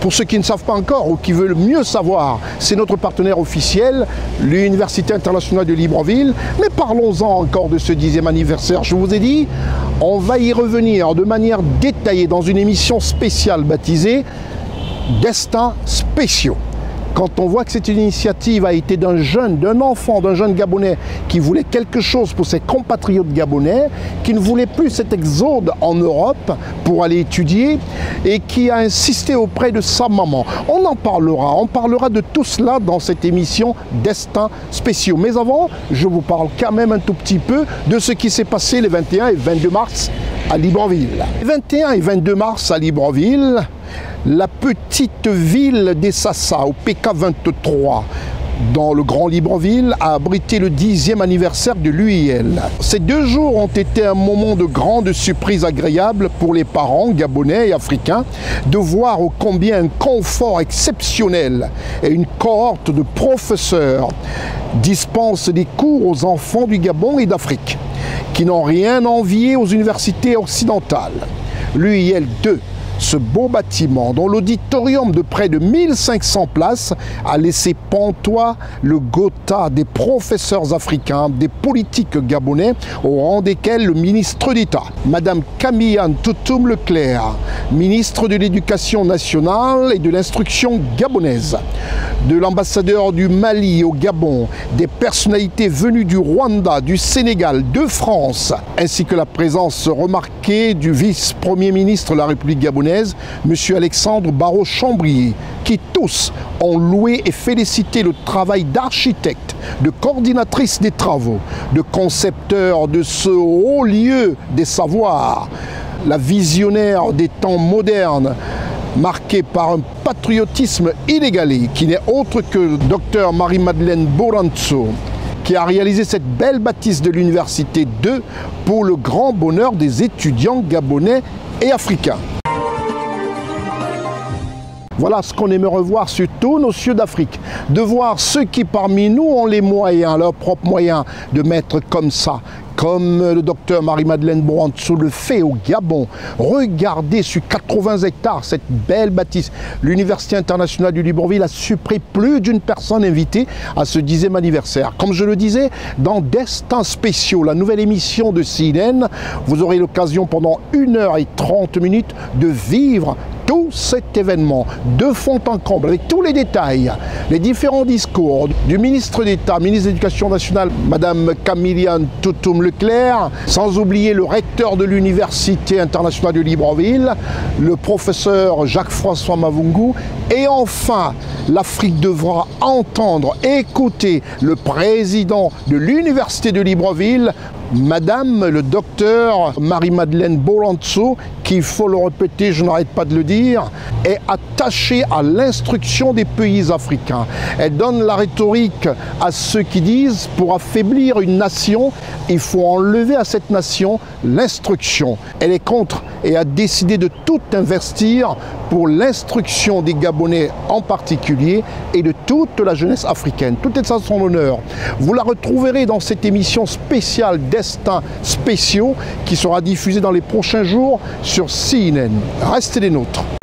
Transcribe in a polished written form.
Pour ceux qui ne savent pas encore ou qui veulent mieux savoir, c'est notre partenaire officiel, l'Université internationale de Libreville. Mais parlons-en encore de ce 10e anniversaire. Je vous ai dit, on va y revenir de manière détaillée dans une émission spéciale baptisée « Destins spéciaux ». Quand on voit que cette initiative a été d'un enfant, d'un jeune Gabonais qui voulait quelque chose pour ses compatriotes gabonais, qui ne voulait plus cet exode en Europe pour aller étudier et qui a insisté auprès de sa maman. On parlera de tout cela dans cette émission Destins spéciaux. Mais avant, je vous parle quand même un tout petit peu de ce qui s'est passé les 21 et 22 mars à Libreville. Les 21 et 22 mars à Libreville, la petite ville d'Essassa, au PK23, dans le Grand Libreville, a abrité le 10e anniversaire de l'UIL. Ces 2 jours ont été un moment de grande surprise agréable pour les parents gabonais et africains de voir ô combien un confort exceptionnel et une cohorte de professeurs dispensent des cours aux enfants du Gabon et d'Afrique, qui n'ont rien envié aux universités occidentales. L'UIL 2, ce beau bâtiment, dont l'auditorium de près de 1500 places a laissé pantois le gotha des professeurs africains, des politiques gabonais, au rang desquels le ministre d'État, Madame Camille-Anne Toutoum-Leclerc, ministre de l'Éducation nationale et de l'Instruction gabonaise, de l'ambassadeur du Mali au Gabon, des personnalités venues du Rwanda, du Sénégal, de France, ainsi que la présence remarquée du vice-premier ministre de la République gabonaise, M. Alexandre Barraud-Chambrier, qui tous ont loué et félicité le travail d'architecte, de coordinatrice des travaux, de concepteur de ce haut lieu des savoirs, la visionnaire des temps modernes, marqué par un patriotisme inégalé, qui n'est autre que le Dr Marie-Madeleine Boranzo, qui a réalisé cette belle bâtisse de l'Université 2 pour le grand bonheur des étudiants gabonais et africains. Voilà ce qu'on aimerait revoir sur tous nos cieux d'Afrique, de voir ceux qui parmi nous ont les moyens, leurs propres moyens, de mettre comme ça, comme le docteur Marie-Madeleine Boranzo le fait au Gabon. Regardez sur 80 hectares cette belle bâtisse. L'Université internationale du Libreville a surpris plus d'une personne invitée à ce 10e anniversaire. Comme je le disais, dans Destins spéciaux, la nouvelle émission de CNN, vous aurez l'occasion pendant 1h30 de vivre tout cet événement de fond en comble, avec tous les détails, les différents discours du ministre d'État, ministre de l'Éducation nationale, Madame Camille-Anne Toutoum-Leclerc, sans oublier le recteur de l'Université internationale de Libreville, le professeur Jacques-François Mavungu, et enfin, l'Afrique devra entendre, écouter le président de l'Université de Libreville, Madame le docteur Marie-Madeleine Boranzo, qui, il faut le répéter, je n'arrête pas de le dire, est attachée à l'instruction des pays africains. Elle donne la rhétorique à ceux qui disent, pour affaiblir une nation, il faut enlever à cette nation l'instruction. Elle est contre et a décidé de tout investir pour l'instruction des Gabonais en particulier et de toute la jeunesse africaine. Tout est à son honneur. Vous la retrouverez dans cette émission spéciale Destins spéciaux qui sera diffusée dans les prochains jours sur CNN. Restez des nôtres.